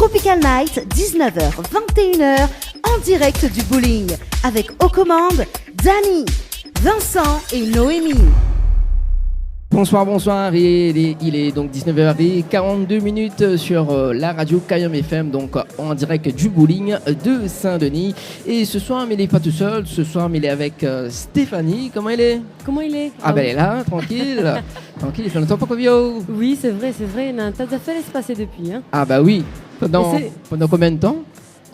Tropical Night, 19h, 21h, en direct du bowling, avec aux commandes, Dani, Vincent et Noémie. Bonsoir, il est donc 19h42 sur la radio Kayam FM, donc en direct du bowling de Saint-Denis. Et ce soir, mais il n'est pas tout seul, ce soir, mais il est avec Stéphanie. Comment il est? Ah ben elle est là, tranquille. Tranquille, il fait longtemps pas qu'on vient. Oui, c'est vrai, il y a un tas d'affaires à se passer depuis. Hein. Ah bah oui, pendant combien de temps?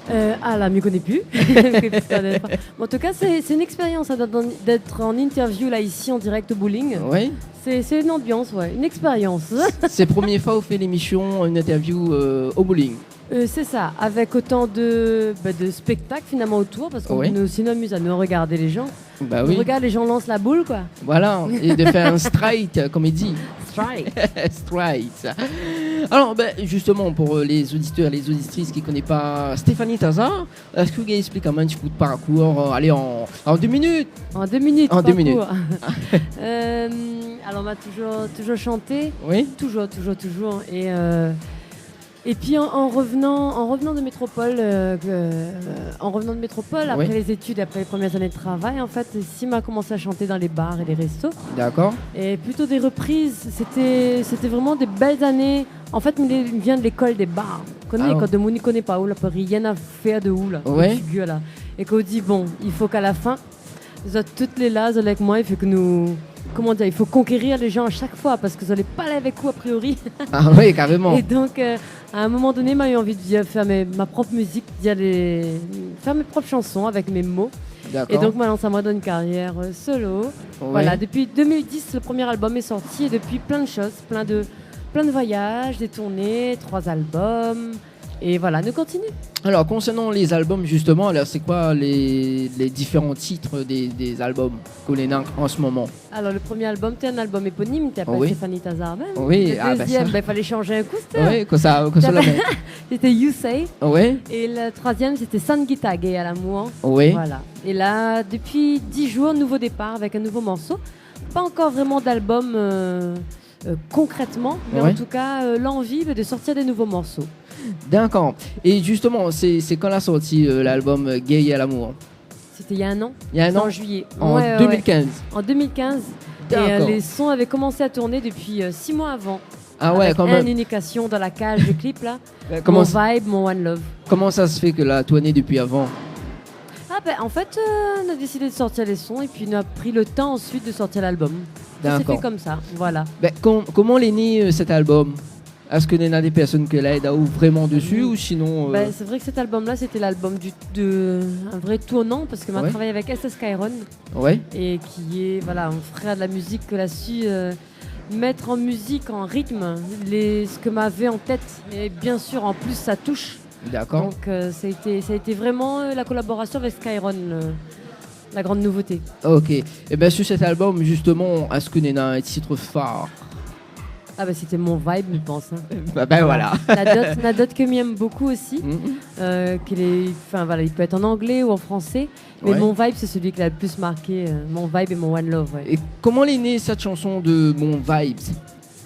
Là, je ne connais plus. En tout cas, c'est une expérience d'être en interview là, ici en direct au bowling. Oui. C'est une ambiance, ouais, une expérience. C'est la première fois où on fait l'émission, une interview au bowling. C'est ça, avec autant de spectacles finalement autour, parce qu'on nous aussi amuse à nous regarder les gens. Bah on regarde les gens lancent la boule, quoi. Voilà, et de faire un straight, comme il dit. Straight. Alors, justement, pour les auditeurs et les auditrices qui ne connaissent pas Stéphanie Tazar, est-ce que vous pouvez expliquer un petit coup de parcours, allez, en 2 minutes? En 2 minutes. En 2 minutes. Alors, on m'a toujours chanté. Oui. Toujours. Et puis en revenant de métropole, après les études, après les premières années de travail, en fait, ici m'a commencé à chanter dans les bars et les restos. D'accord. Et plutôt des reprises, c'était vraiment des belles années. En fait, il vient de l'école des bars. Quand de monde ne connaît pas où la Paris, rien à faire de où là. Figure, là. Et qu'on dit bon, il faut qu'à la fin, vous êtes toutes les là, avec moi, il faut que nous. Comment dire, il faut conquérir les gens à chaque fois parce que vous n'allez pas aller avec vous a priori. Ah oui, carrément. Et donc, à un moment donné, j'ai eu envie de faire ma propre musique, faire mes propres chansons avec mes mots. D'accord. Et donc, maintenant, ça m'a donné une carrière solo. Ouais. Voilà, depuis 2010, le premier album est sorti et depuis plein de choses, plein de voyages, des tournées, 3 albums. Et voilà, nous continuons. Alors, concernant les albums, justement, alors c'est quoi les différents titres des albums qu'on est en ce moment? Alors, le premier album, c'était un album éponyme, tu appelles Stéphanie Tazar même. Oui, le deuxième, il fallait changer un coaster. Oui, que ça la met. C'était You Say. Oui. Et le troisième, c'était Sangita, Gay à l'amour. Oui. Voilà. Et là, depuis 10 jours, nouveau départ avec un nouveau morceau. Pas encore vraiment d'album concrètement, mais en tout cas, l'envie de sortir des nouveaux morceaux. D'accord. Et justement, c'est quand l'a sorti l'album Gay à l'amour? C'était il y a un an. En juillet. En 2015. En 2015. Et les sons avaient commencé à tourner depuis 6 mois avant. Ah ouais, quand même. Une indication dans la cage du clip là. Mon vibe, mon one love. Comment ça se fait que la tournée depuis avant? En fait, on a décidé de sortir les sons et puis on a pris le temps ensuite de sortir l'album. Ça s'est fait comme ça, voilà. Comment est né cet album? Est-ce qu'il y a des personnes qui l'aident vraiment dessus ou sinon c'est vrai que cet album-là, c'était l'album un vrai tournant parce que m'a travaillé avec SS Skyron et qui est un frère de la musique que l'a su mettre en musique, en rythme, ce que m'avait en tête. Et bien sûr, en plus, ça touche. D'accord. Donc ça a été vraiment la collaboration avec Skyron. La grande nouveauté. Ok. Et bien sur cet album, justement, est-ce qu'il y a un titre phare? C'était mon vibe, je pense. Hein. Voilà. La dot que j'aime beaucoup aussi. Il peut être en anglais ou en français. Mais mon vibe, c'est celui qui l'a le plus marqué. Mon vibe et mon one love. Ouais. Et comment est née cette chanson de Mon Vibes?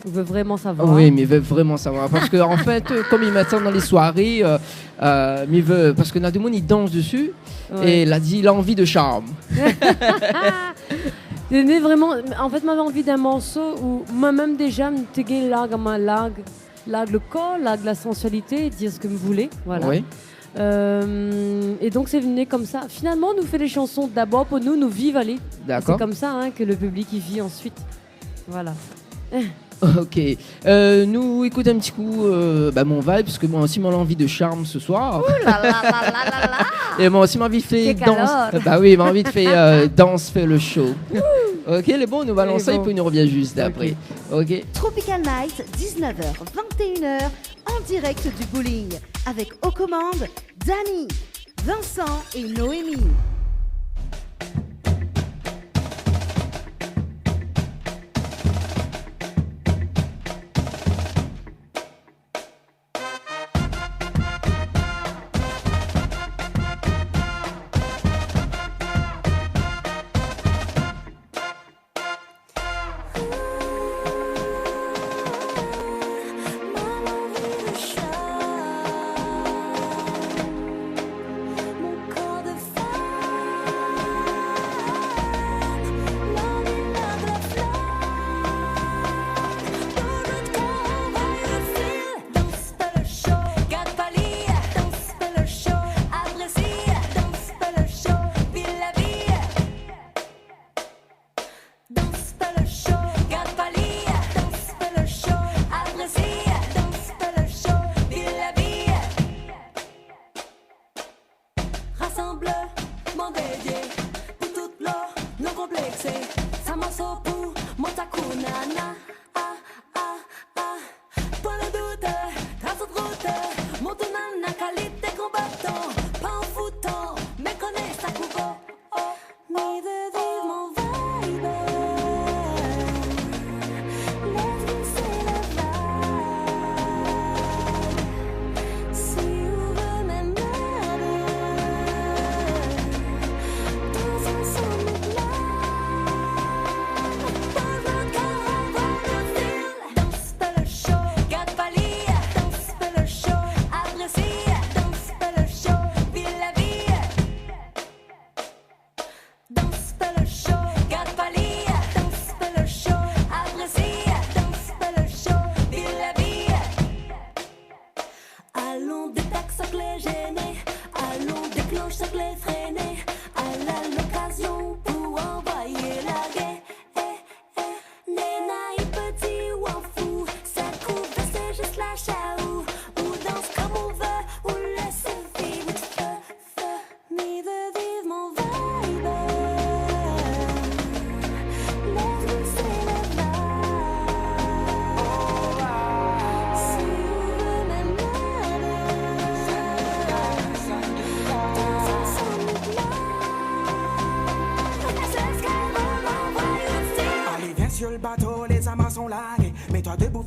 On veut vraiment savoir. Oui, mais il veut vraiment savoir. Parce que en fait, comme ils mettent ça dans les soirées, parce que Nademoun, il danse dessus. Et il a envie de charme. Vraiment, en fait, j'avais envie d'un morceau où moi-même déjà, je largue le corps, largue la sensualité, dire ce que je voulais. Voilà. Oui. Et donc, c'est venu comme ça. Finalement, on nous fait les chansons d'abord pour nous vivre, allez. C'est comme ça que le public y vit ensuite. Voilà. Ok. Nous écoutons un petit coup mon vibe, parce que moi aussi, j'ai envie de charme ce soir. Ouh là là là là là là. Et moi aussi, j'ai envie de faire danse. J'ai envie de faire danse, faire le show. Ok, les bons, nous allons ça et puis nous revient juste après. Ok. Tropical Night, 19h, 21h, en direct du bowling, avec aux commandes, Dani, Vincent et Noémie.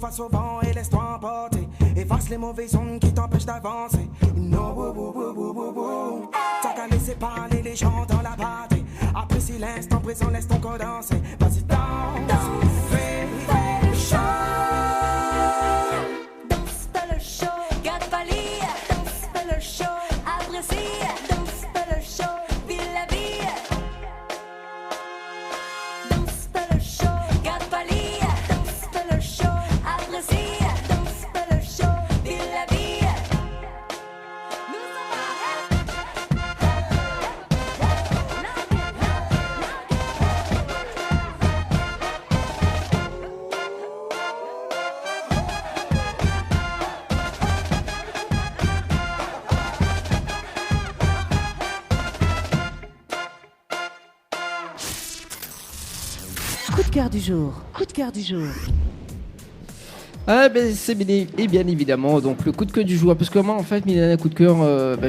Face au vent et laisse-toi emporter. Efface les mauvaises ondes qui t'empêchent d'avancer. No, t'as qu'à laisser parler les gens dans la partie. Apprécie l'instant présent, laisse ton corps danser. Vas-y, danse, fais le show. Danse, fais le show. Garde pas lire. Danse, fais le show. Apprécie. Danse, fais le show. Vis la vie. Danse, fais le show. Garde pas lire. Danse, fais le show. Coup de cœur du jour. Coup de cœur du jour. Ah ben c'est bien, et bien évidemment donc le coup de cœur du jour parce que moi en fait un coup de cœur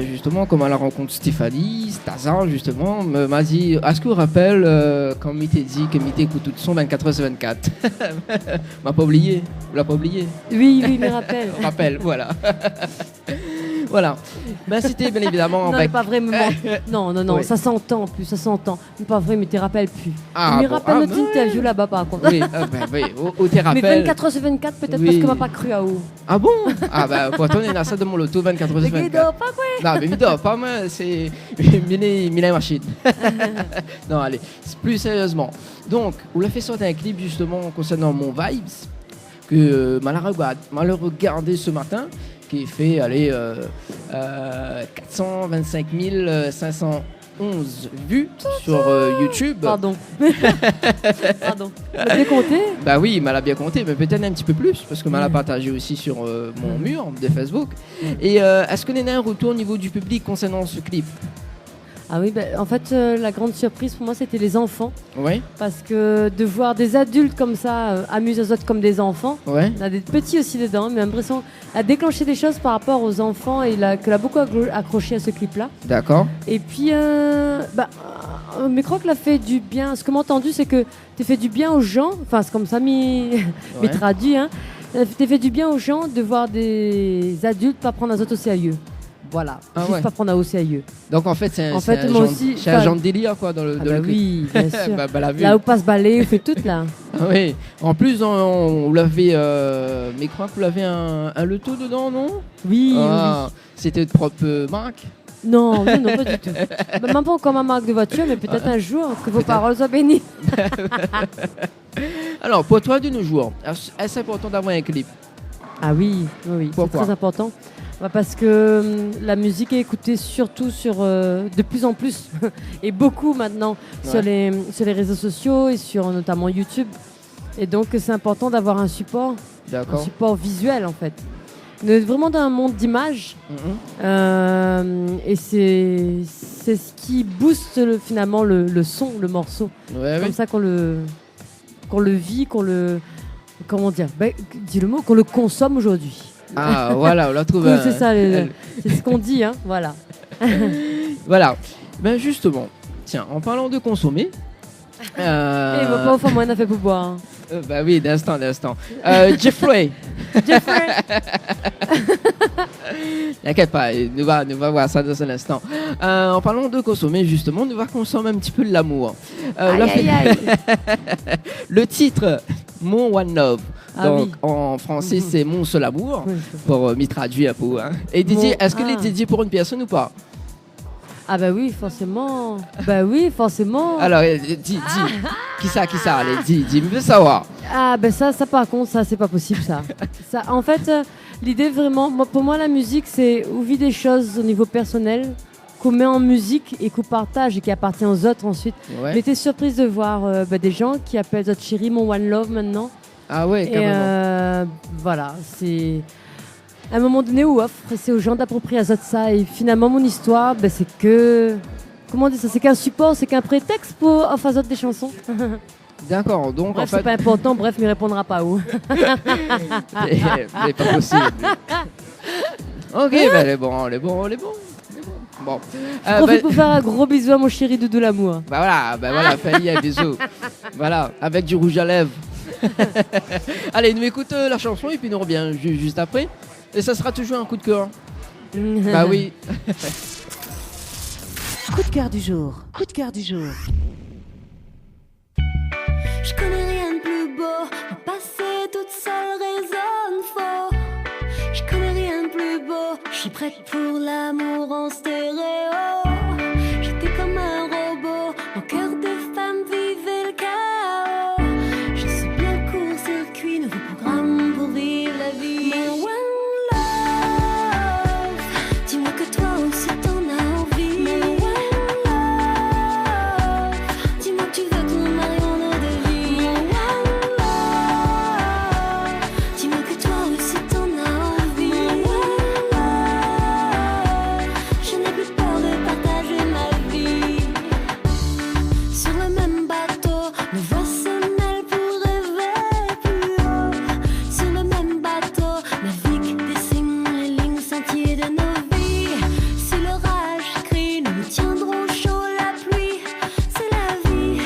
justement comme à la rencontre Stéphanie Stazar justement m'a dit est-ce que vous rappelle quand m'était dit que m'était écoute tout son 24h/24 m'a pas oublié, vous l'a pas oublié? Oui me rappelle. Rappelle voilà. Voilà. Ben, c'était bien évidemment. Non, mais pas vraiment. Non, ouais. Ça s'entend en plus, ça s'entend. Mais pas vrai, mais tu rappelles plus. Ah, me rappelle notre interview là-bas par contre. Oui, au t'es rappelle. Mais 24h/24 peut-être parce qu'on m'a pas cru à où. Ah bon? Ah bah pourtant il y a ça de mon loto 24h/24. Mais il dort pas quoi? Non mais il dort pas moi, c'est Mila Machine. Non allez, plus sérieusement. Donc, on l'a fait sortir un clip justement concernant mon Vibes que mal regardé ce matin. Qui fait 425 511 vues sur YouTube. Pardon. Pardon. Tu l'as bien compté? Bah oui, il m'a bien compté, mais peut-être un petit peu plus, parce que m'a l'a partagé aussi sur mon mur de Facebook. Et est-ce qu'on a un retour au niveau du public concernant ce clip? Ah oui, en fait, la grande surprise pour moi, c'était les enfants. Oui. Parce que de voir des adultes comme ça amuser les autres comme des enfants, ouais. On a des petits aussi dedans, mais l'impression à déclencher des choses par rapport aux enfants et que l'a beaucoup accroché à ce clip-là. D'accord. Et puis, mes crocs l'a fait du bien. Ce que m'a entendu, c'est que tu fait du bien aux gens, enfin, c'est comme ça, m'y traduit, hein. Tu fait du bien aux gens de voir des adultes pas prendre les autres au sérieux. Voilà, juste pas prendre au sérieux. Donc en fait, c'est un genre de délire quoi dans le clip. Oui, bien sûr. Là où passe balai, on fait tout là. Ah oui. En plus, on l'avait, mais crois que vous l'avez un loto dedans, non? Oui. Oui. C'était de propre marque. Non, pas du tout. Même pas encore ma marque de voiture, mais peut-être un jour que vos paroles soient bénies. Alors, pour toi de nos jours, est-ce important d'avoir un clip? Ah oui, c'est très important. Parce que la musique est écoutée surtout de plus en plus et beaucoup maintenant sur les réseaux sociaux et sur notamment YouTube. Et donc c'est important d'avoir un support visuel en fait. On est vraiment dans un monde d'images et c'est ce qui booste finalement le son, le morceau. Ouais, comme ça qu'on le vit, qu'on le... Comment dire dis le mot, qu'on le consomme aujourd'hui. Ah, voilà, on l'a trouvé. Oui, c'est ça, c'est ce qu'on dit, hein, voilà. Voilà. Ben justement, tiens, en parlant de consommer. Il va pas au fond, moi, on a fait pour boire. Hein. Bah oui, d'instant. Jeffrey. T'inquiète pas, nous va voir ça dans un instant. En parlant de consommer, justement, nous va consommer un petit peu de l'amour. Aïe. Le titre, Mon One Love. Ah Donc, oui. en français, c'est Mon seul amour. Oui, Pour m'y traduire un peu. Hein. Et dédié, est-ce qu'il est dédié pour une personne ou pas? Ah bah oui, forcément. Bah oui, forcément. Alors, dis. Qui ça? Allez, dis, me veux savoir. Ah ben ça par contre, ça c'est pas possible ça. En fait, l'idée vraiment, pour moi la musique c'est on vit des choses au niveau personnel qu'on met en musique et qu'on partage et qui appartient aux autres ensuite. Ouais. J'étais surprise de voir des gens qui appellent d'autres chéris mon one love maintenant. Ah ouais, carrément. Et voilà, c'est à un moment donné où offre, c'est aux gens d'approprier à ça. Et finalement mon histoire, c'est que comment on dit ça, c'est qu'un support, c'est qu'un prétexte pour offrir aux autres des chansons. D'accord, donc Bref, en fait. c'est pas important, bref, il ne répondra pas où. mais pas possible. Ok, elle est bon. Bon. Profite pour faire un gros bisou à mon chéri Doudou l'amour. Bah voilà, fais-lui un bisou. Voilà, avec du rouge à lèvres. Allez, nous écoute la chanson et puis nous revient juste après. Et ça sera toujours un coup de cœur. Bah oui. Coup de cœur du jour. Je connais rien de plus beau, mon passé toute seule résonne faux. Je connais rien de plus beau, je suis prête pour l'amour en stéréo. J'étais comme un robot, mon cœur de femme vivait le chaos. Je suis bien court-circuit, nouveau programme pour vivre la vie. Mon one love, dis-moi que toi aussi t'en as envie. Mon one love, dis-moi que tu veux que nous marions nos deux vies. Mon one love, dis-moi que toi aussi t'en as envie. Mon one love, je n'ai plus peur de partager ma vie. Sur le même bateau, nos voix se mêlent pour rêver plus haut. Sur le même bateau, navigue, dessine les lignes sentiers de nos vies. Si l'orage crie, nous nous tiendrons chaud. La pluie, c'est la vie.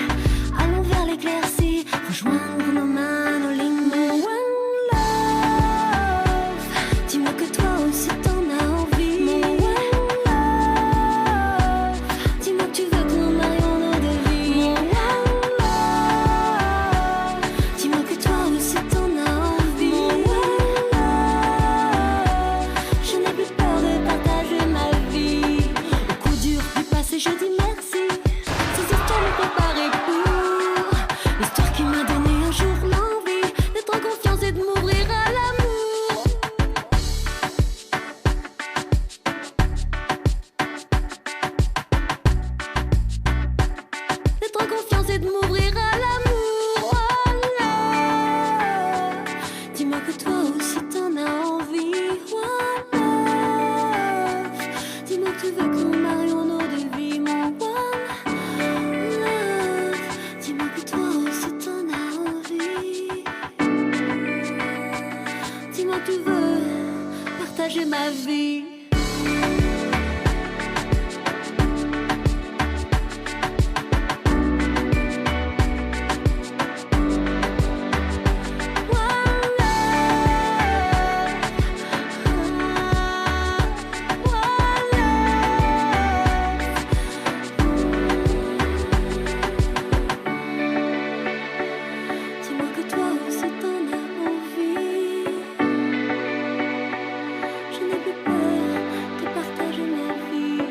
Allons vers l'éclaircie, rejoindre nos mains, nos lignes. Mon one love, dis-moi que toi aussi t'en as envie. Mon one love, dis-moi que tu veux que nous marions nos deux vies. Mon one love, dis-moi que toi aussi t'en as envie. Mon one love, je n'ai plus peur de partager ma vie. Au coup dur du passé, je dis merci. Ces histoires me préparaient pour l'histoire qui m'a donné un jour l'envie d'être en confiance et de m'ouvrir à l'amour. D'être en confiance et de m'ouvrir à l'amour. Oh love, dis-moi que toi aussi t'en as envie. Oh love, dis-moi que tu veux que nous marions nos deux vies. Mon one love, dis-moi que toi aussi t'en as envie. Dis-moi que tu veux partager ma vie. Dis-moi que toi aussi t'en as envie. Je n'ai plus peur de partager ma vie.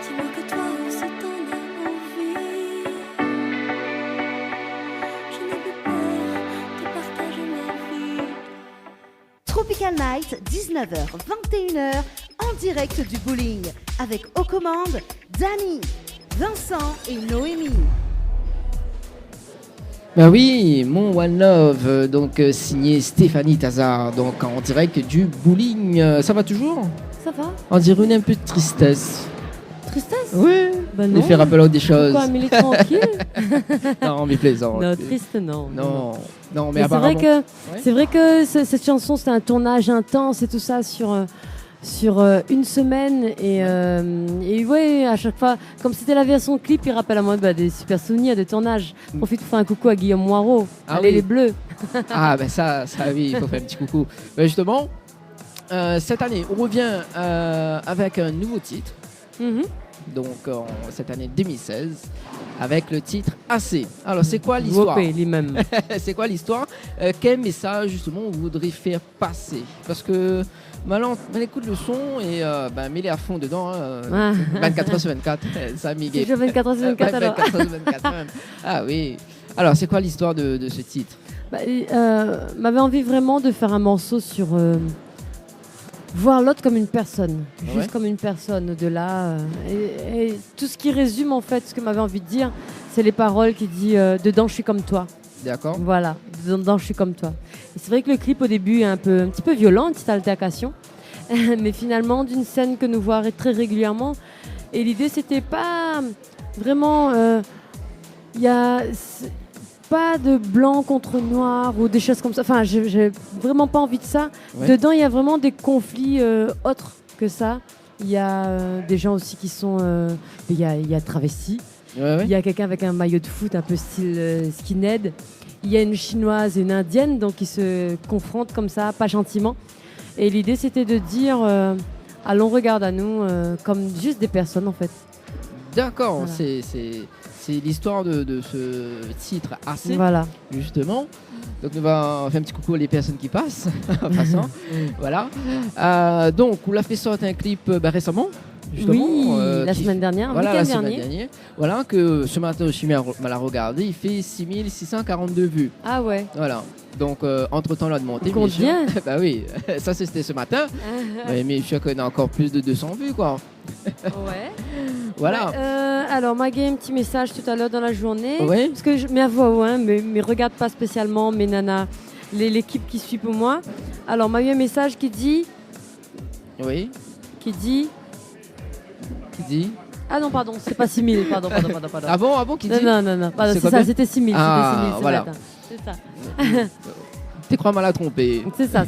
Dis-moi que toi aussi t'en as envie. Je n'ai plus peur de partager ma vie. Tropical Night, 19h, 21h, en direct du bowling. Avec aux commandes, Dani. Vincent et Noémie. Bah oui, mon One Love, donc signé Stéphanie Tazard, donc en direct du bowling. Ça va toujours? Ça va? On dirait un peu de tristesse. Tristesse? Oui. Bah Il non. fait rappeler des choses. Pourquoi, mais il est tranquille? Non, mais plaisant. Non, triste, non. Non, non, mais Mais apparemment. c'est vrai que cette chanson, c'était un tournage intense et tout ça sur une semaine. Et ouais, à chaque fois, comme c'était la version clip, il rappelle à moi des super souvenirs de tournage. Profite pour faire un coucou à Guillaume Moirot. Ah Allez, oui. les Bleus. Ah, ben ça oui, il faut faire un petit coucou. Ben justement, cette année, on revient avec un nouveau titre. Mhm. Donc, cette année 2016, avec le titre AC. Alors, c'est quoi l'histoire? Wopé, lui-même. C'est quoi l'histoire? Quel message, justement, vous voudriez faire passer? Parce que, maintenant, on écoute le son et mets-les à fond dedans. 24 heures sur 24, ça Miguel. C'est 24 heures sur 24 alors. 24 heures sur 24 même. Ah oui. Alors, c'est quoi l'histoire de ce titre? M'avait envie vraiment de faire un morceau sur voir l'autre comme une personne, juste Ouais. comme une personne au-delà. Et tout ce qui résume en fait ce que m'avait envie de dire, c'est les paroles qui dit dedans je suis comme toi. D'accord. Voilà, dedans je suis comme toi. Et c'est vrai que le clip au début est un petit peu violent, une petite altercation, mais finalement d'une scène que nous voyons très régulièrement. Et l'idée c'était pas vraiment, il y a pas de blanc contre noir ou des choses comme ça. Enfin, j'ai vraiment pas envie de ça. Ouais. Dedans, il y a vraiment des conflits autres que ça. Il y a des gens aussi qui sont, il y a travestis. Ouais. Il y a quelqu'un avec un maillot de foot un peu style skinhead. Il y a une chinoise et une indienne, donc ils se confrontent comme ça, pas gentiment. Et l'idée, c'était de dire, allons, regarde à nous, comme juste des personnes en fait. D'accord, Voilà. c'est l'histoire de ce titre AC, Voilà. justement. Donc, on va faire un petit coucou aux personnes qui passent, en passant. Voilà. Donc, on l'a fait sortir un clip récemment, justement. Oui, la qui- semaine dernière, Voilà, week-end la semaine dernier. dernière. Voilà, que ce matin aussi, m'a regardé, il fait 6642 vues. Ah ouais. Voilà. Donc, entre-temps, on l'a demandé. On compte bien. Bah oui, ça c'était ce matin. Mais je suis sûr qu'on a encore plus de 200 vues, quoi. Ouais. Voilà. Ouais, alors, m'a gagné un petit message tout à l'heure dans la journée. Ouais. Parce que mes voix, hein, mais regarde pas spécialement mes nanas, l'équipe qui suit pour moi. Alors, m'a eu un message qui dit. Oui. Qui dit. Qui dit? Ah non, pardon, c'est pas 6000. Pardon. Ah bon, qui dit? Non. Pardon, C'est c'est ça, combien? c'était 6000. Ah, C'était 6000 ce voilà. matin. C'est ça. T'es crois mal à tromper. C'est ça.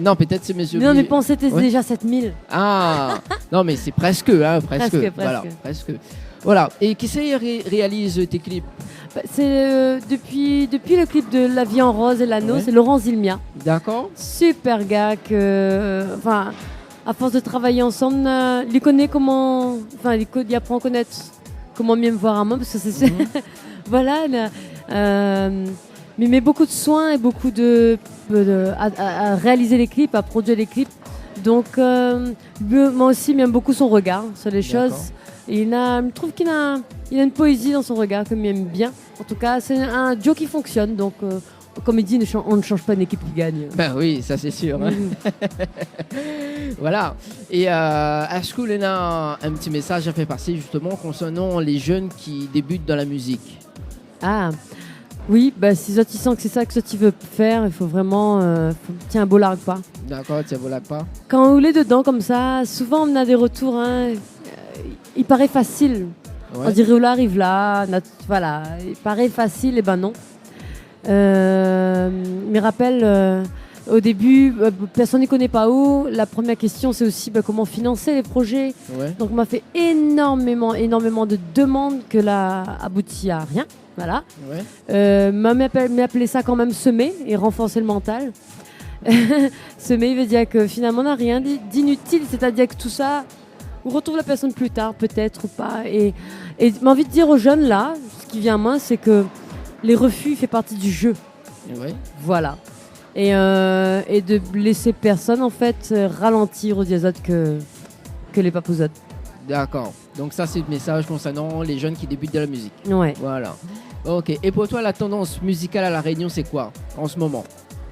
Non, peut-être c'est monsieur. Non, mais pensez, c'était Ouais. déjà 7000. Ah, non, mais c'est presque, hein, presque. Presque. Voilà, presque. Voilà. Et qui c'est réalise tes clips? Bah, c'est depuis le clip de La vie en rose et l'anneau, Ouais. c'est Laurent Zilmia. D'accord. Super gars que, enfin, à force de travailler ensemble, il connaît comment, enfin, il apprend à connaître comment mieux me voir à moi parce que c'est, voilà, mais il met beaucoup de soins et beaucoup à réaliser les clips, à produire les clips. Donc, moi aussi, j'aime beaucoup son regard sur les D'accord. choses. Et je trouve qu'il a une poésie dans son regard que j'aime bien. En tout cas, c'est un duo qui fonctionne. Donc, comme il dit, on ne change pas une équipe qui gagne. Ben oui, ça c'est sûr. Hein. Voilà. Et est-ce que l'on a un petit message à faire passer justement concernant les jeunes qui débutent dans la musique? Ah, oui, bah, si tu sens que c'est ça que tu veux faire, il faut vraiment. Tiens, un beau largue pas. D'accord, tu ne voulais pas? Quand on est dedans comme ça, souvent on a des retours. Hein, il paraît facile. Ouais. On dirait, là, arrive là. Voilà, il paraît facile, et ben non. Mes rappels, au début, personne n'y connaît pas où. La première question, c'est aussi comment financer les projets. Ouais. Donc, on m'a fait énormément de demandes que là aboutit à rien. Voilà. Ouais. M'a appelé ça quand même semer et renforcer le mental. Semer, il veut dire que finalement, on n'a rien d'inutile. C'est-à-dire que tout ça, on retrouve la personne plus tard, peut-être ou pas. Et m'a envie de dire aux jeunes là, ce qui vient à moi, c'est que les refus fait partie du jeu. Ouais. Voilà. Et de laisser personne en fait ralentir aux diazotes que les papouzotes. D'accord. Donc ça c'est le message concernant les jeunes qui débutent dans la musique. Ouais. Voilà. Ok. Et pour toi la tendance musicale à La Réunion c'est quoi en ce moment?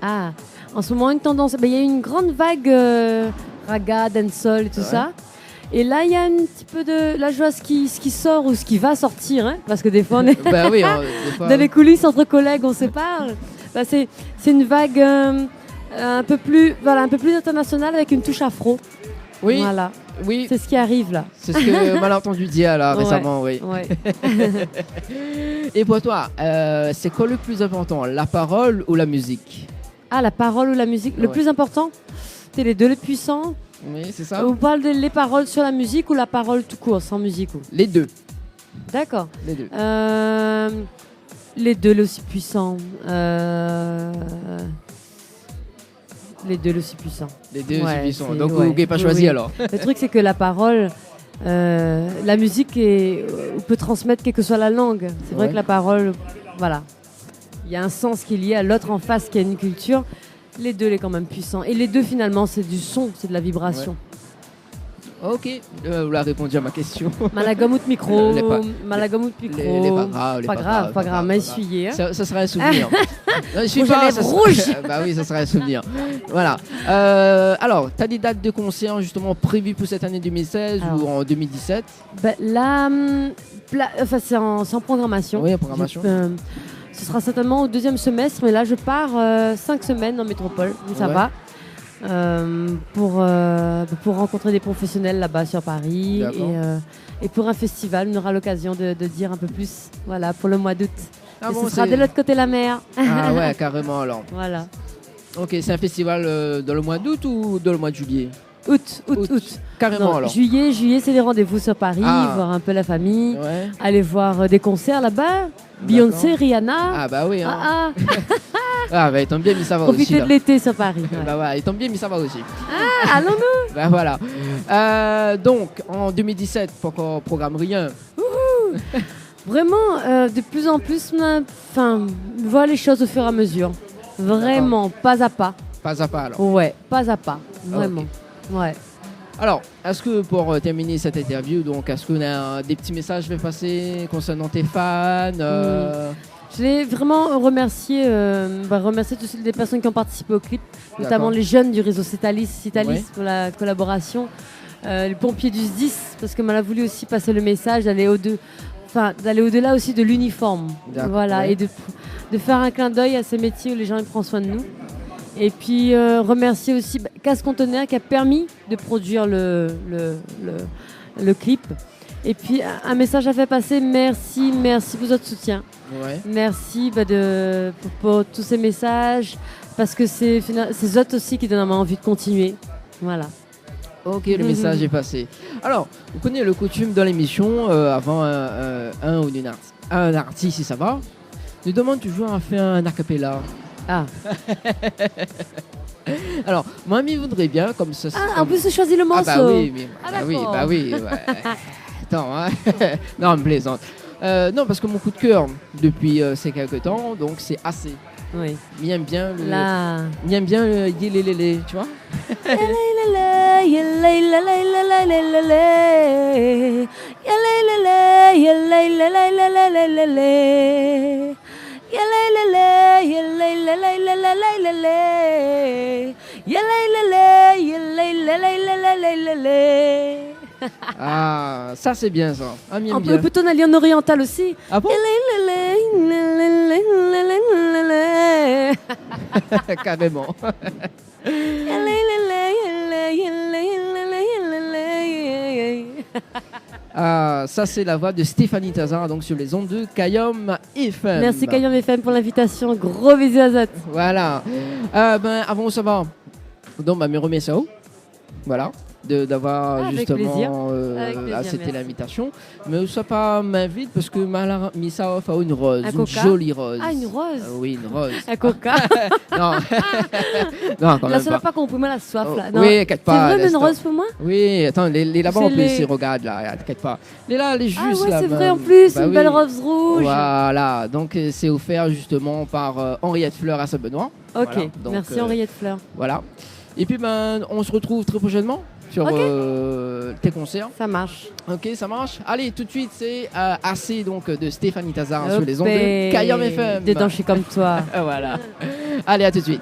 Ah, en ce moment une tendance, il y a une grande vague raga, dancehall et tout Ouais. ça. Et là, il y a un petit peu de. Là, je vois ce qui sort ou ce qui va sortir, hein, parce que des fois, on est Bah oui, des fois, dans les coulisses entre collègues, on se parle. Bah, c'est une vague un peu plus internationale avec une touche afro. oui, Voilà, oui, c'est ce qui arrive là. c'est ce que Malentendu dit là Ouais. récemment, oui. Ouais. Et pour toi, c'est quoi le plus important, la parole ou la musique? Ah, la parole ou la musique. Le Ouais. plus important, c'est les deux les puissants. Oui, c'est ça. On parle les paroles sur la musique ou la parole tout court, sans musique ou... Les deux. D'accord. Les deux. Les deux les aussi puissants. Les deux les aussi puissants. Les deux Ouais, suffisants. c'est- Donc ouais. vous n'avez pas Oui, choisi oui. alors. Le truc, c'est que la parole, la musique peut transmettre quelle que soit la langue. C'est vrai Ouais. que la parole, voilà. Il y a un sens qui est lié à l'autre en face qui a une culture. Les deux, les quand même puissants. Et les deux, finalement, c'est du son, c'est de la vibration. Ok, vous l'avez répondu à ma question. Malagamout micro, Les pas- Malagamout micro. les pas graves, les pas grave, pas grave, m'a essuyé. Hein. Ça sera un souvenir. Non, je suis Rouge à pas, lèvres ça sera- rouge. Bah oui, ça sera un souvenir. Voilà. Alors, tu as des dates de concert justement prévues pour cette année 2016 ou Alors. en 2017? Ben, là, enfin, c'est en programmation. Oui, en programmation. Ce sera certainement au deuxième semestre, mais là, je pars 5 semaines en métropole, mais ça Ouais. va. Pour rencontrer des professionnels là-bas sur Paris D'accord. et pour un festival, on aura l'occasion de dire un peu plus, voilà, pour le mois d'août. Ah Et bon, ce sera c'est- de l'autre côté de la mer. Ah ouais, carrément alors. Voilà. Ok, c'est un festival dans le mois d'août ou dans le mois de juillet? Août. Carrément Non, alors. juillet, c'est les rendez-vous sur Paris, Ah. voir un peu la famille, Ouais. aller voir des concerts là-bas. Beyoncé, Rihanna. Ah bah oui. Hein. Ah, Ah bah il tombe bien, mais ça va aussi. profiter Là. de l'été sur Paris. ouais. Bah ouais, il tombe bien, mais ça va aussi. Ah, allons-nous. Bah voilà. Donc en 2017, pas encore programme rien. Vraiment, de plus en plus, voir les choses au fur et à mesure. Vraiment, pas à pas. Pas à pas alors. Ouais, pas à pas. Vraiment. Ouais. Alors, est-ce que pour terminer cette interview, donc est-ce qu'on a des petits messages à faire passer concernant tes fans Je voulais vraiment remercier toutes les personnes qui ont participé au clip, notamment D'accord. les jeunes du réseau Citalis Ouais. pour la collaboration, les pompiers du SDIS, parce que m'en a voulu aussi passer le message d'aller au-delà aussi de l'uniforme. D'accord, Voilà, ouais. et de faire un clin d'œil à ces métiers où les gens ils prennent soin de nous. Et puis remercier aussi Casse Conteneur qui a permis de produire le clip. Et puis un message à faire passer, merci pour votre soutien. Ouais. Merci pour tous ces messages, parce que c'est eux aussi qui donnent envie de continuer. Voilà. Ok, le message est passé. Alors, vous connaissez le coutume dans l'émission, avant un artiste, si ça va, nous demande toujours à faire un acapella. Ah, Alors, moi, je voudrais bien, comme ça. en plus, j'ai choisi le morceau. Ah bah oui, mais, Ah, bah oui, d'accord. bah oui. Ouais. Attends, hein. Non, je plaisante. Non, parce que mon coup de cœur depuis ces quelques temps, donc c'est assez. Oui. J'aime bien le. Là. J'aime bien le yélélélé, tu vois. Ah, ça c'est bien ça. Ah, j'aime On bien. peut tourner à Lyon oriental aussi. Ah bon? Carrément. Ah, ça c'est la voix de Stéphanie Tazar, donc sur les ondes de Kayom FM. Merci Kayom FM pour l'invitation. Gros bisous à Zot. Voilà. Avant ça va. Donc, me remercie à vous. Voilà. D'avoir Avec plaisir. justement Avec plaisir, accepté merci. l'invitation. Mais ça pas m'invite parce que m'a mis ça off à une rose. Un Une coca? jolie rose. Ah, une rose. Oui, une rose. Un coca. Non. Non, quand Là, même ça va pas. pas qu'on peut la soif là. Oh, Non. oui, t'inquiète C'est pas. vraiment laisse une toi. rose pour moi? Oui, attends, les là-bas C'est en plus, les- ils regardent là, t'inquiète pas. Les là, les juste Ah ouais, là. c'est ben, vrai en plus, bah une oui. belle rose rouge. Voilà, donc c'est offert justement par Henriette Fleur à Saint-Benoît. Ok, Voilà, donc, merci Henriette Fleur. Voilà. Et puis on se retrouve très prochainement sur tes concerts. Ça marche. Ok, ça marche. Allez, tout de suite, c'est assez donc de Stéphanie Tazar sur les ondes Hopé. de Kayom FM. Dedans, je suis comme toi. Voilà. Allez, à tout de suite.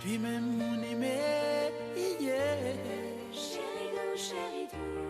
puis même mon aimé, yeah. Chérie dou.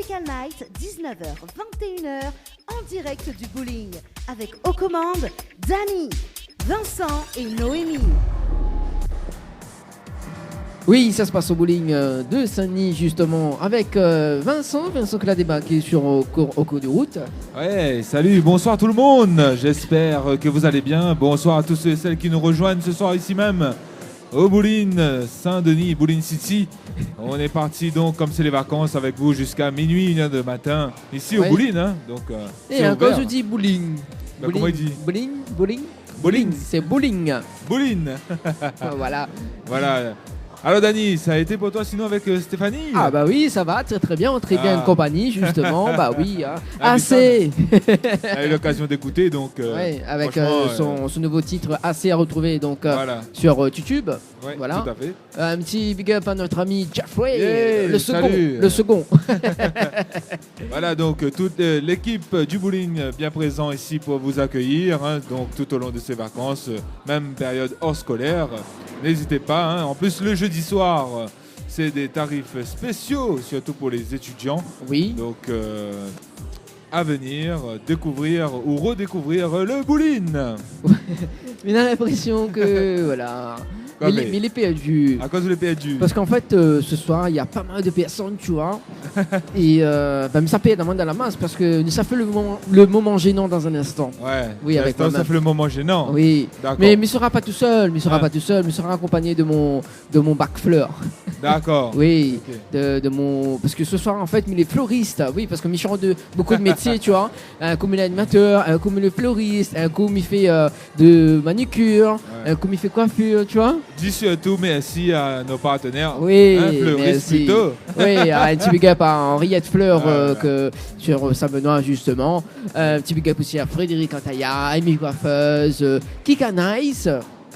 Tropical Night, 19h, 21h, en direct du bowling, avec aux commandes Dani, Vincent et Noémie. Oui, ça se passe au bowling de Saint-Denis justement avec Vincent qui a débarqué au cours de route. Ouais, salut, bonsoir tout le monde. J'espère que vous allez bien. Bonsoir à tous ceux et celles qui nous rejoignent ce soir ici même au bowling Saint-Denis, Bowling City. On est parti donc comme c'est les vacances avec vous jusqu'à minuit, 1h du matin ici au bowling. Hein. Donc, et quand je dis bowling, bah, comment il dit Bowling, c'est bowling. Bowling. Voilà. Voilà. Alors Dani, ça a été pour toi sinon avec Stéphanie? Ah bah oui, ça va, très bien en compagnie justement, bah oui, hein. Assez. On a eu l'occasion d'écouter donc. Ouais, avec son nouveau titre Assez à retrouver donc voilà. sur YouTube. Ouais, voilà. tout à fait. Un petit big up à notre ami Jeffrey, Yeah, le second. Voilà donc toute l'équipe du bowling bien présent ici pour vous accueillir, hein, donc tout au long de ces vacances, même période hors scolaire. N'hésitez pas, hein. En plus le jeudi soir, c'est des tarifs spéciaux, surtout pour les étudiants. Oui. Donc à venir découvrir ou redécouvrir le bowling. Mais on a l'impression que voilà. Mais il est perdu. À cause de perdu. Parce qu'en fait, ce soir, il y a pas mal de personnes, tu vois. Et mais ça perd dans la masse parce que ça fait le moment gênant dans un instant. Ouais. Oui, avec ça fait le moment gênant. Oui. D'accord. Mais il ne sera pas tout seul. Il sera accompagné de mon bac fleur. D'accord. Oui. Okay. De mon parce que ce soir, en fait, il est fleuriste. Oui, parce que Michel de beaucoup de métiers, tu vois. Un comme il est animateur, un comme il est fleuriste, un comme il fait de manucure, un comme il fait coiffure, tu vois. Dis surtout merci à nos partenaires. Oui, fleuristes plutôt. Oui, un petit big up à Henriette Fleur sur Saint-Benoît justement. Un petit big up aussi à Frédéric Antaya, Amy Coiffeuse, Kika Nice.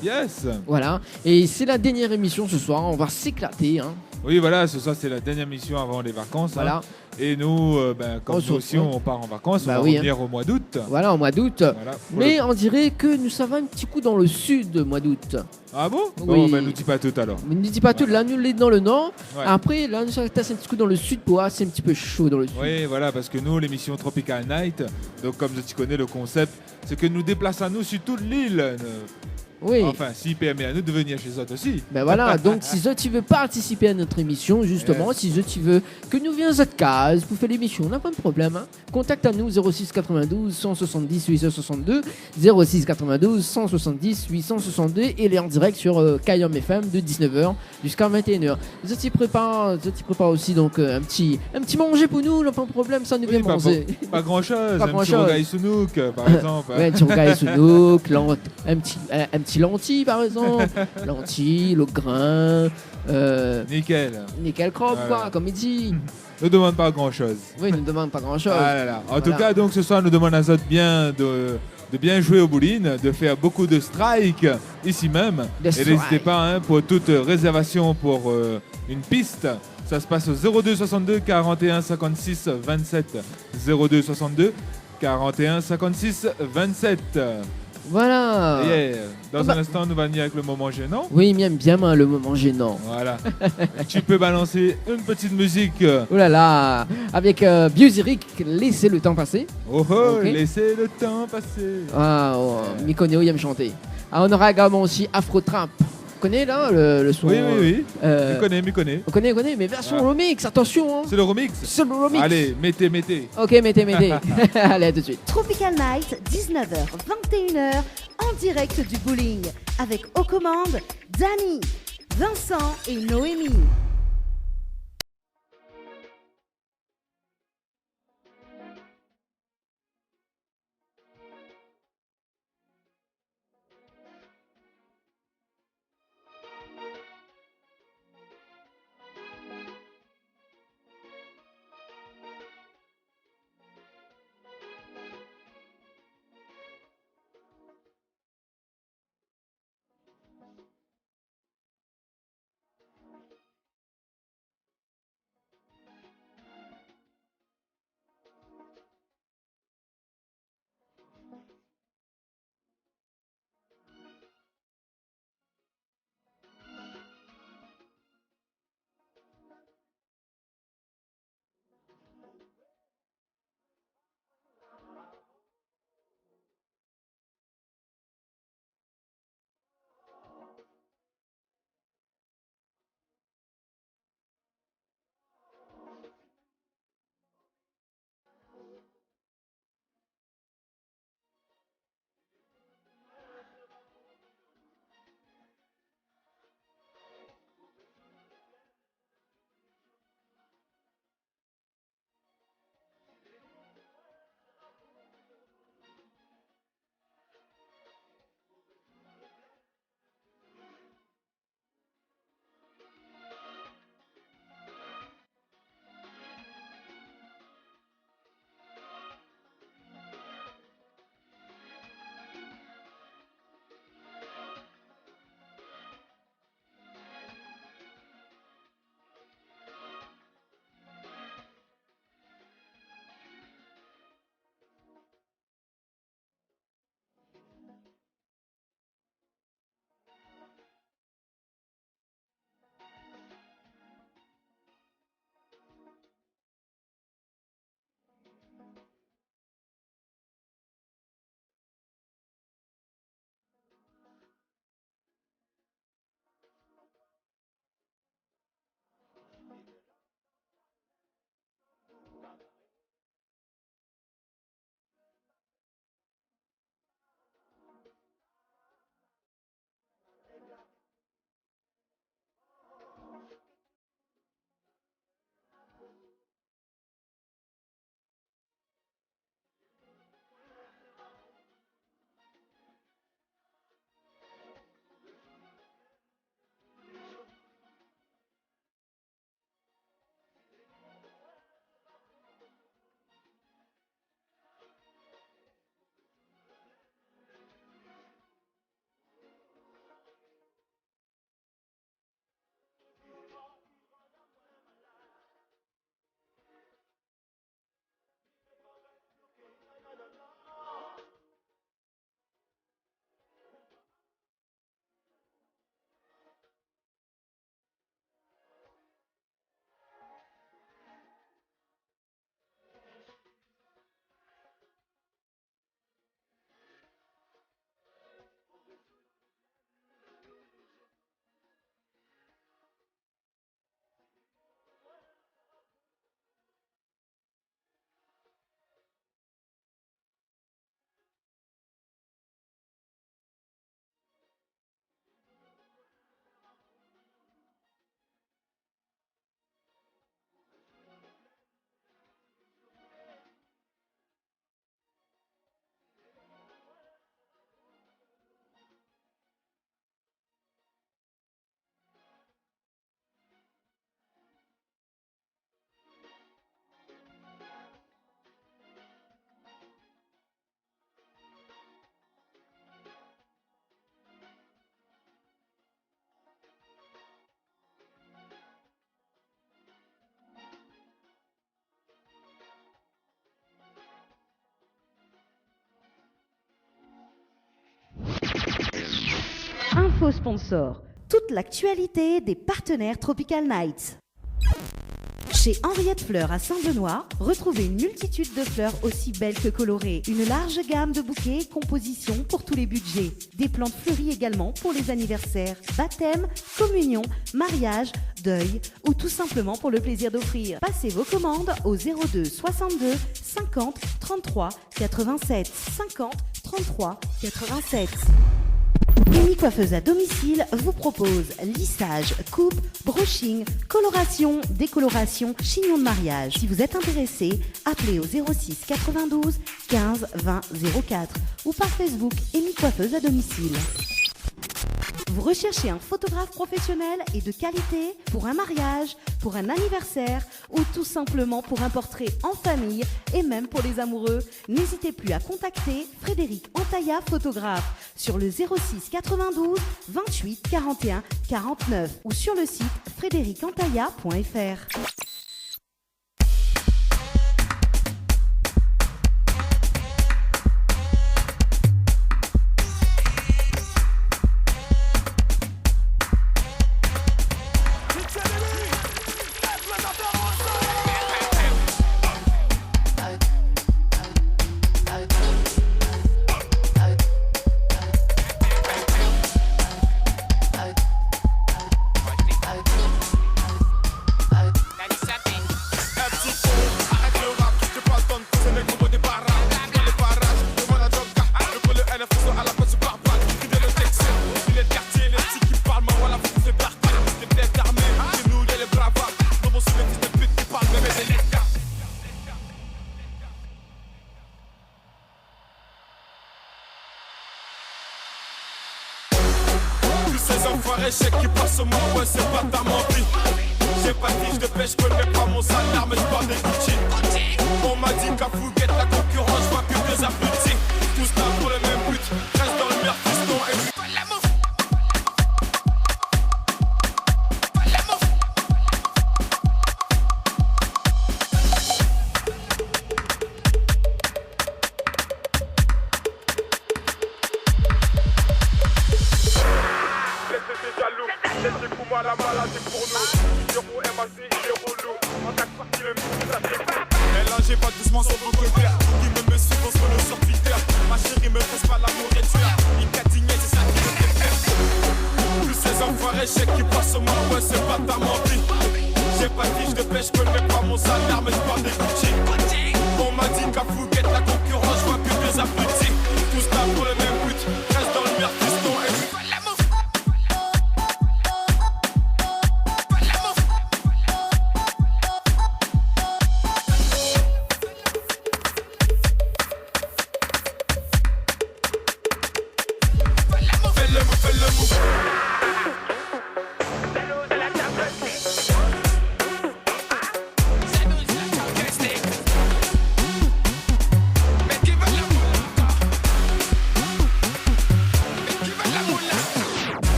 Yes. Voilà. Et c'est la dernière émission ce soir. On va s'éclater. Hein. Oui, voilà, ce soir c'est la dernière émission avant les vacances. Voilà. Hein. Et nous, comme nous aussi, on part en vacances, on va revenir au mois d'août. Voilà, au mois d'août. Voilà, mais on dirait que nous ça va un petit coup dans le sud au mois d'août. Ah bon? Oui. Bon, ben, nous dis pas tout alors. Ne dis pas tout, là nous l'est dans le nord. Ouais. Après, là nous sommes un petit coup dans le sud pour c'est un petit peu chaud dans le sud. Oui, voilà, parce que nous, l'émission Tropical Night, donc comme tu connais le concept, c'est que nous déplaçons sur toute l'île. Oui. Enfin, s'il permet à nous de venir chez eux aussi. Ben voilà, donc si tu veux participer à notre émission, justement, si tu veux que nous viens à case pour faire l'émission, on n'a pas de problème. Hein. Contacte à nous 06 92 170 862, 06 92 170 862 et il est en direct sur Kayom FM de 19h jusqu'à 21h. Je t'y prépare aussi donc un petit manger pour nous, n'a pas de problème, ça nous vient manger. Pas grand chose, un petit rogaille sounouk par exemple. Ouais, un petit rogaille sounouk, un petit lentilles par exemple, lentilles, le grain, nickel crop voilà. Quoi, comme il dit. Ne demande pas grand chose. Oui, ne demande pas grand chose. Ah là là. En tout cas, donc ce soir, nous demandons à Zot de bien jouer au bowling, de faire beaucoup de strikes ici même. Et n'hésitez pas hein, pour toute réservation pour une piste. Ça se passe au 02 62 41 56 27. 02 62 41 56 27. Voilà. Yeah. Dans un instant, nous allons venir avec le moment gênant. Oui, bien le moment gênant. Voilà. Tu peux balancer une petite musique. Oh là là. Avec Biosiric, laissez le temps passer. Oh, okay. Laissez le temps passer. Ah, Mikoneo, il aime chanter. Ah, on aura également aussi Afro Trap. Tu connais là le son? Oui. Je connais. On connaît, mais version remix, attention. Hein. C'est le remix? C'est le remix. Allez, mettez. Ok, mettez. Allez, à tout de suite. Tropical Night, 19h, 21h, en direct du bowling, avec aux commandes Dani, Vincent et Noémie. vos sponsors. Toute l'actualité des partenaires Tropical Nights. Chez Henriette Fleurs à Saint-Benoît, retrouvez une multitude de fleurs aussi belles que colorées. Une large gamme de bouquets et compositions pour tous les budgets. Des plantes fleuries également pour les anniversaires, baptêmes, communions, mariages, deuil ou tout simplement pour le plaisir d'offrir. Passez vos commandes au 02 62 50 33 87 50 33 87. Amy Coiffeuse à domicile vous propose lissage, coupe, brushing, coloration, décoloration, chignon de mariage. Si vous êtes intéressé, appelez au 06 92 15 20 04 ou par Facebook Amy Coiffeuse à domicile. Vous recherchez un photographe professionnel et de qualité pour un mariage, pour un anniversaire ou tout simplement pour un portrait en famille et même pour les amoureux? N'hésitez plus à contacter Frédéric Antaïa, photographe, sur le 06 92 28 41 49 ou sur le site frédéricantaïa.fr.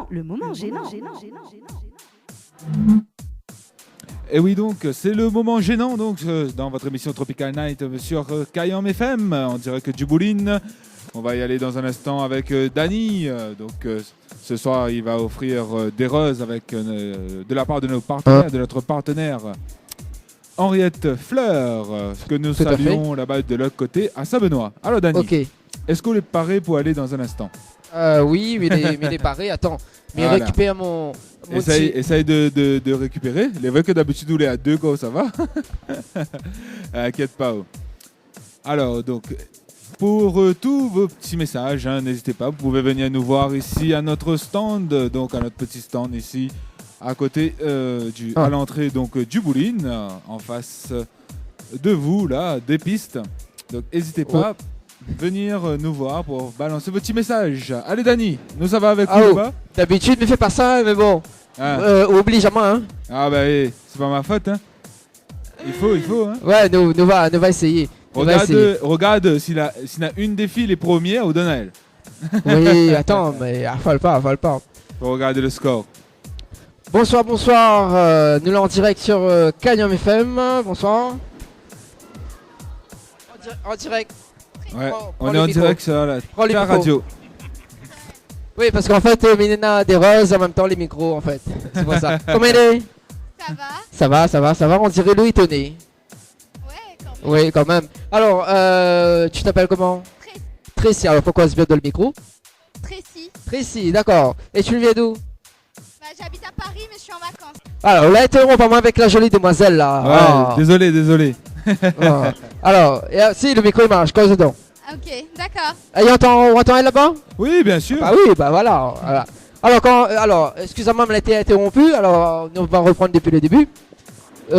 Le moment gênant. Et oui, donc c'est le moment gênant donc dans votre émission Tropical Night sur Kayam FM en direct du Bouline. On va y aller dans un instant avec Dany. Donc ce soir, il va offrir des roses avec de la part de nos partenaires, de notre partenaire Henriette Fleurs, que nous saluons là-bas de l'autre côté à Saint-Benoît. Alors Dany, est-ce qu'on est paré pour aller dans un instant? Oui, mais il est paré. Attends, mais voilà. Récupère mon essaye de récupérer. Les vrais que d'habitude, on est à deux, quoi, ça va. Inquiète pas. Alors, donc, pour tous vos petits messages, hein, n'hésitez pas. Vous pouvez venir nous voir ici à notre stand, donc à notre petit stand ici, à côté à l'entrée donc du Bouline, en face de vous, là, des pistes. Donc n'hésitez pas à venir nous voir pour balancer vos petits messages. Allez Dani, nous ça va avec vous ou pas? D'habitude, ne fais pas ça, mais bon. Oublie jamais, hein. Ah bah oui, c'est pas ma faute, hein. Il faut, hein. Ouais, nous va essayer. Regarde s'il a une des filles les premières ou donne à elle. Oui, attends, mais affole pas. Faut regarder le score. Bonsoir. Nous l'en direct sur Cayenne FM. Bonsoir. En direct. Ouais, Prends on le est en micro. direct sur la radio. Oui, parce qu'en fait, Milena a des roses en même temps les micros, en fait. C'est pour ça. Comment elle est? Ça va. On dirait Louis Tonné. Ouais, quand même. Oui, quand même. Alors, tu t'appelles comment? Tracy. Alors, pourquoi se bien dans le micro? Tracy, d'accord. Et tu viens d'où? Bah, j'habite à Paris, mais je suis en vacances. Alors, là, interromps moi avec la jolie demoiselle, là. Ouais, Ah. désolé. Ah. Alors, si, le micro il marche, cause dedans. Ok, d'accord. Et on entend elle là-bas? Oui, bien sûr. Ah oui, bah voilà. Alors, excusez-moi, elle a été interrompue. Alors, on va reprendre depuis le début.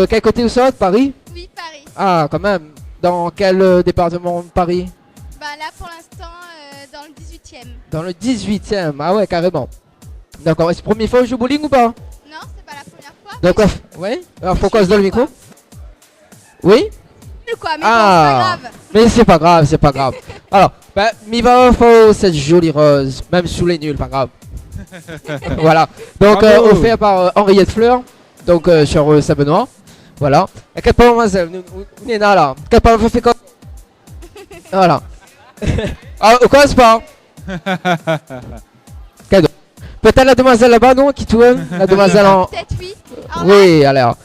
Quel côté vous sortez? Paris? Oui, Paris. Ah, quand même. Dans quel département de Paris? Bah, là, pour l'instant, dans le 18e. Dans le 18e. Ah ouais, carrément. D'accord. Est-ce la première fois que je joue au bowling ou pas? Non, c'est pas la première fois. D'accord. Ouais. Alors, faut qu'on se donne le micro? Oui? Quoi, mais bon, c'est pas grave. Mais c'est pas grave. Alors, mi va cette jolie rose, même sous les nuls, pas grave. Voilà. Donc, offert par Henriette Fleur, donc sur Saint-Benoît. Voilà. Et quelle part, mademoiselle? Nous est là. Quelle part vous fait quoi? Voilà. Ah, on commence pas. Cadeau. Peut-être la demoiselle là-bas, non? Qui tourne? La demoiselle en. Peut-être oui. Oui, alors.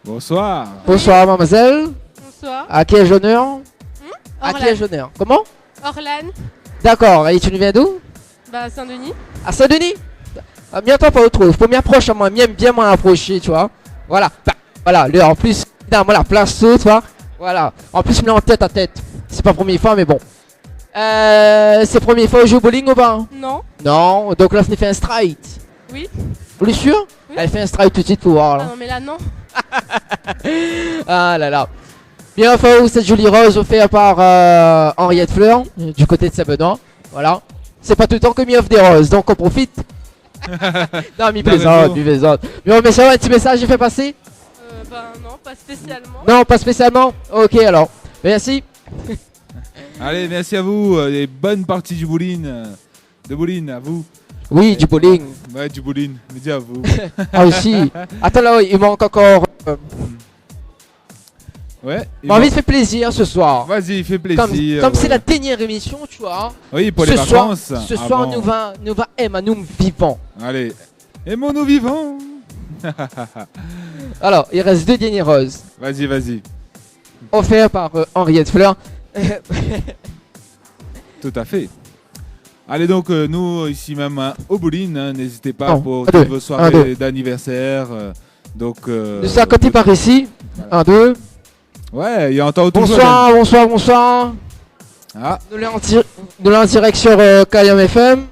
Bonsoir. Bonsoir, mademoiselle. Bonsoir. À qui ai-je l'honneur? À qui ai-je l'honneur? Comment? Orlane. D'accord. Et tu nous viens d'où? Bah, Saint-Denis. À Saint-Denis? Bientôt pas retrouve. Faut m'y approcher à moi, bien m'en approcher, tu vois. Voilà. Voilà. Lui, en plus, dans la place tout, tu vois. Voilà. En plus, il me en tête à tête. C'est pas la première fois, mais bon. C'est la première fois que je joue au bowling ou pas? Non. Non. Donc là, je fait un strike. Oui. Vous êtes sûr? Oui. Elle fait un strike tout de suite pour voir. Là. Ah non, mais là, non. Ah là là. Bien enfin, cette jolie rose offerte par Henriette Fleur, du côté de Saint-Benoît. Voilà. C'est pas tout le temps que m'y offre des roses, donc on profite. Non, m'y plaisante. Mais on ça, un petit message, j'ai fait passer? Bah non, pas spécialement. Non, pas spécialement. Ok, alors. Merci. Allez, merci à vous. Et bonne partie du bowling. De bowling, à vous. Oui, du bowling. Ouais, du bowling. Mais dis à vous. Ah aussi. Attends là, il manque encore. Ouais. Mon envie de faire plaisir ce soir. Vas-y, fais plaisir. Comme c'est la dernière émission, tu vois. Oui, pour les vacances. Ce soir, nous va aimer, nous vivons. Allez, aimons-nous vivants. Alors, il reste 2 dernières roses. Vas-y. Offert par Henriette Fleur. Tout à fait. Allez donc, nous, ici même au bowling, hein, n'hésitez pas pour deux, vos soirées d'anniversaire. Donc, nous sommes à côté par ici. Voilà. 1, 2. Ouais, il y a encore tout. Bonsoir. Ah. Nous l'en direct sur Cayenne FM.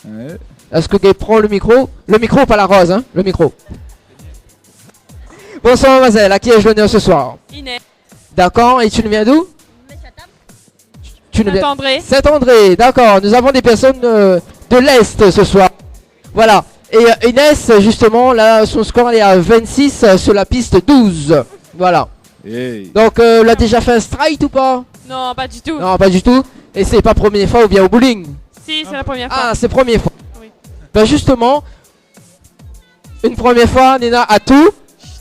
Ouais. Est-ce que Gabe prend le micro? Le micro, pas la rose, hein? Le micro. Bonsoir, mademoiselle. À qui ai-je l'honneur ce soir? Inès. D'accord. Et tu nous viens d'où? Saint-André. Saint-André, d'accord. Nous avons des personnes de l'Est ce soir. Voilà. Et Inès, justement, là, son score elle est à 26 sur la piste 12. Voilà. Hey. Donc, elle a déjà fait un strike ou pas? Non, pas du tout. Non, pas du tout. Et c'est pas la première fois ou bien au bowling? Si, c'est la première fois. Ah, c'est la première fois. Oui. Ben justement, une première fois, Nina a tout.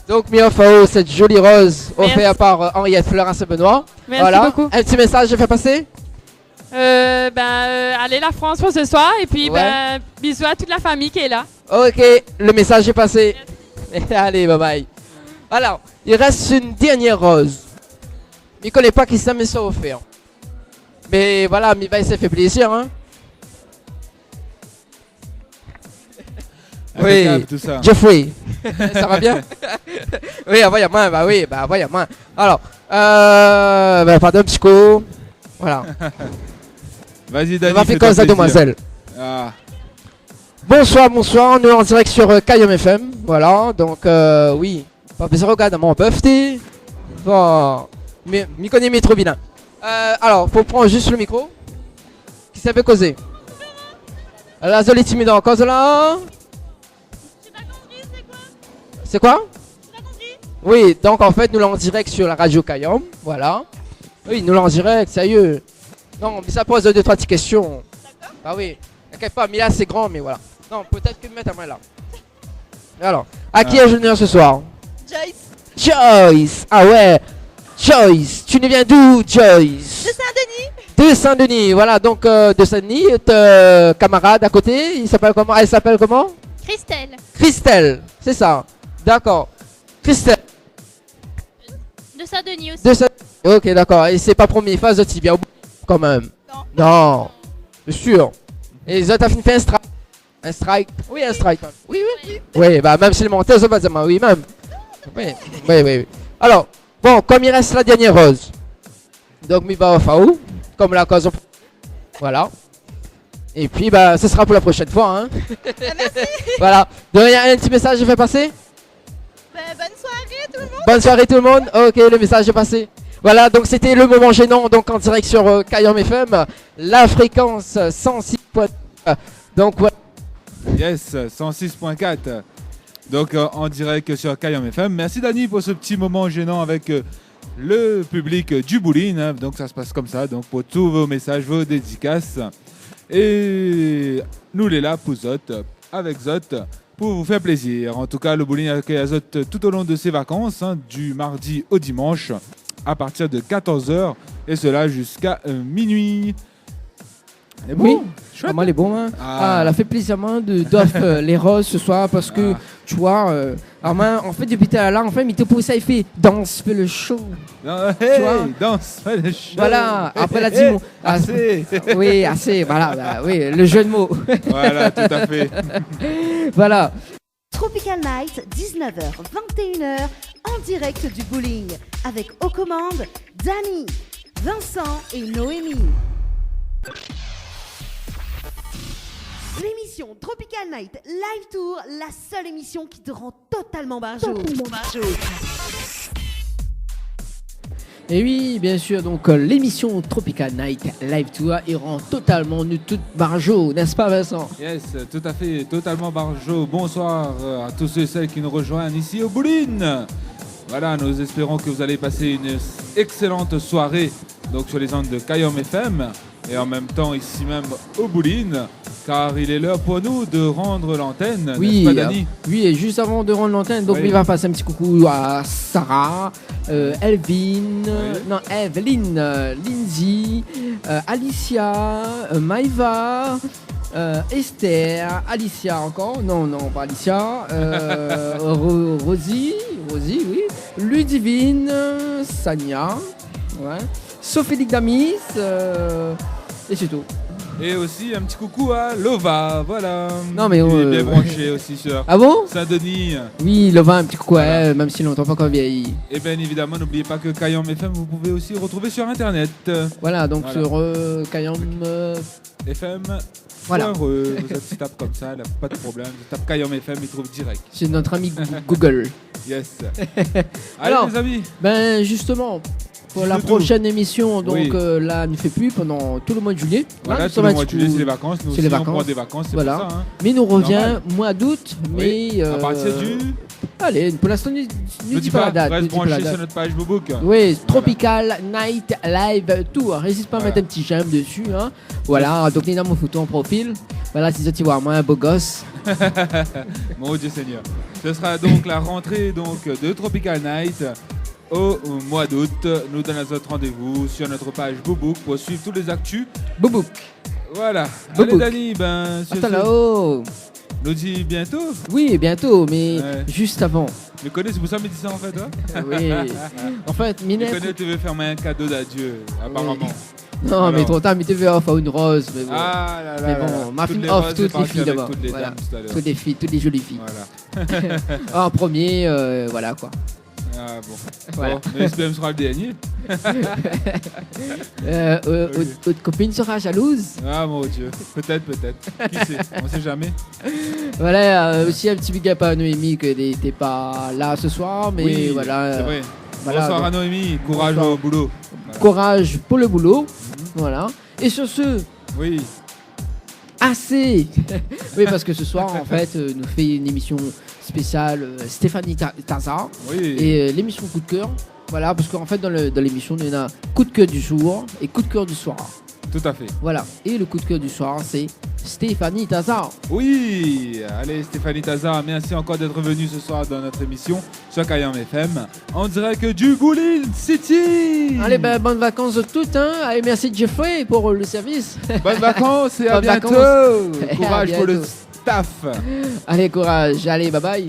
Donc, Miofao, cette jolie rose offerte par Henriette Fleur à Saint-Benoît. Merci beaucoup. Un petit message, je fais passer? Allez la France pour ce soir et puis Ouais. bisous à toute la famille qui est là. Ok, le message est passé. Allez, bye bye. Alors, il reste une dernière rose. Je ne connais pas qui ça me soit offert. Mais voilà, ça fait plaisir, hein. Oui, tout ça. Jeffrey, ça va bien? Oui, envoyez moi, envoyez moi. Alors, pardon, psycho. Voilà. Vas-y, Dani. On va faire comme ça, demoiselle. Ah. Bonsoir, nous en direct sur Cayenne FM. Voilà, donc oui. Pas besoin de regarder mon birthday. Bon, Mais m'y connais mais trop bien. Alors, faut prendre juste le micro. Qui ça peut causer? La zone est timide en cause là. C'est quoi? Oui, donc en fait, nous l'en direct sur la radio Kayom. Voilà. Oui, nous l'en direct, sérieux. Non, mais ça pose 2-3 petites questions. Ah oui, t'inquiète pas, mais là c'est grand, mais voilà. Non, peut-être que mettre ta main là. Alors, à qui est junior ce soir? Joyce. Joyce. Ah ouais. Joyce, tu nous viens d'où, Joyce? De Saint-Denis. De Saint-Denis, voilà, donc de Saint-Denis, camarade à côté, il s'appelle comment? Elle s'appelle comment? Christelle. Christelle, c'est ça. D'accord. Christelle. De Saint-Denis aussi. De Saint-Denis. Ok, d'accord. Et c'est pas première phase de Tibia au bout, quand même. Non. Non. C'est sûr. Et les autres, t'as fait un strike. Un strike. Oui, un strike. Oui, oui. Oui, bah même si le monteur, ça va dire, oui, même. Oui, oui, oui. Alors, bon, comme il reste la dernière rose. Donc, mi va au faou. Comme la cause. Voilà. Et puis, bah, ce sera pour la prochaine fois. Hein. Merci. Voilà. Donc, il y a un petit message, je fais passer. Bonne soirée tout le monde. Bonne soirée tout le monde. Ok, le message est passé. Voilà, donc c'était le moment gênant, donc en direct sur Kayom FM, la fréquence 106. Donc voilà. Yes, 106.4. Donc en direct sur Kayom FM. Merci Dani pour ce petit moment gênant avec le public du Bouline. Hein. Donc ça se passe comme ça. Donc pour tous vos messages, vos dédicaces. Et nous les là pour Zot, avec Zot, pour vous faire plaisir. En tout cas, le Bouline accueille Zot tout au long de ses vacances, hein, du mardi au dimanche, à partir de 14h, et cela jusqu'à minuit. Et bon, oui, chouette. elle est bon. Hein. Ah, elle a fait plaisir d'offre les roses ce soir parce que tu vois, en fait depuis tout à l'heure, il te pose ça, il fait danse, fais le show. Hey, tu vois danse, fais le show. Voilà, après elle a dit hey, mon. Assez. Oui, assez, voilà, bah, oui, le jeu de mots. Voilà, tout à fait. Voilà. Tropical Night, 19h, 21h, en direct du bowling, avec aux commandes Dani, Vincent et Noémie. L'émission Tropical Night Live Tour, la seule émission qui te rend totalement barjo. Et oui, bien sûr, donc l'émission Tropical Night Live Tour, il rend totalement nous toutes barjo, n'est-ce pas Vincent? Yes, tout à fait, totalement barjo. Bonsoir à tous ceux et celles qui nous rejoignent ici au Bouline. Voilà, nous espérons que vous allez passer une excellente soirée donc sur les ondes de Kayom FM et en même temps ici même au Bouline, car il est l'heure pour nous de rendre l'antenne, oui, n'est-ce pas Dani? Oui, et juste avant de rendre l'antenne, donc il va passer un petit coucou à Sarah, Elvin, non Eveline, Lindsay, Alicia, Maïva, Esther, Alicia encore, non pas Alicia, Rosie, oui, Ludivine, Sania, ouais, Sophie Damis, et c'est tout. Et aussi un petit coucou à Lova, voilà. Non mais il est bien branché aussi sur Saint-Denis. Oui, Lova, un petit coucou, voilà. Même si longtemps pas encore vieilli. Et bien évidemment, n'oubliez pas que Kayom FM, vous pouvez aussi retrouver sur internet. Voilà, donc sur Kayom FM. Voilà. Vous tapez comme ça, là, pas de problème. Vous tapez Kayom FM, il trouve direct. C'est notre ami Google. Yes. Allez Alors, les amis. Ben justement. Pour la prochaine émission, donc là, ne fait plus pendant tout le mois de juillet. Voilà, tout le mois de juillet, c'est les vacances. Nous aussi, on prend des vacances, c'est voilà. pour ça. Hein. Mais nous revient mois d'août, mais... à partir du... Allez, pour l'instant, ne dis pas la date. Reste branché sur notre page Bobook. Oui, Tropical Night Live Tour. N'hésite pas à mettre un petit j'aime dessus. Hein. Voilà, donc Nina, mon photo en profil. Voilà, si tu vois moi, un beau gosse. Mon Dieu Seigneur. Ce sera donc la rentrée donc, de Tropical Night. Au mois d'août, nous donnons notre rendez-vous sur notre page Boubouk pour suivre tous les actus. Boubouk. Voilà. Boubouk. Allez Dani, attends là-haut. Nous dit bientôt. Oui, bientôt, mais juste avant. Mais connais, c'est pour ça que me dit ça en fait, hein? Oui. En fait, Minette. Mais connais, tu veux faire un cadeau d'adieu, apparemment. Oui. Non, alors. Mais trop tard, mais tu veux off à une rose. Mais bon, ah là là. Mais bon, ma fille off toutes les filles d'abord. Voilà. Toutes les filles, toutes les jolies filles. Voilà. En premier, voilà quoi. Ah bon. Voilà. Bon, mais SPM sera le dernier. Votre copine sera jalouse. Ah mon Dieu. Peut-être. Qui sait? On sait jamais. Voilà, aussi un petit big up à Noémie que n'était pas là ce soir, mais oui, voilà. C'est vrai. Voilà, bonsoir donc, à Noémie, courage bonsoir. au boulot. Courage pour le boulot. Voilà. Et sur ce, Oui. assez. Oui, parce que ce soir, en fait, nous fait une émission spéciale Stéphanie Taza. Oui. Et l'émission coup de cœur. Voilà, parce qu'en fait, dans l'émission, il y en a coup de cœur du jour et coup de cœur du soir. Tout à fait. Voilà. Et le coup de cœur du soir, c'est Stéphanie Taza. Oui, allez Stéphanie Taza, merci encore d'être venue ce soir dans notre émission sur Kayam FM, en direct du Boulin City. Allez, ben, bonnes vacances toutes. Hein. Allez, merci Jeffrey pour le service. Bonnes vacances et à Bonnes bientôt. vacances. Courage À pour le bientôt. staff. Allez, courage. Allez, bye bye.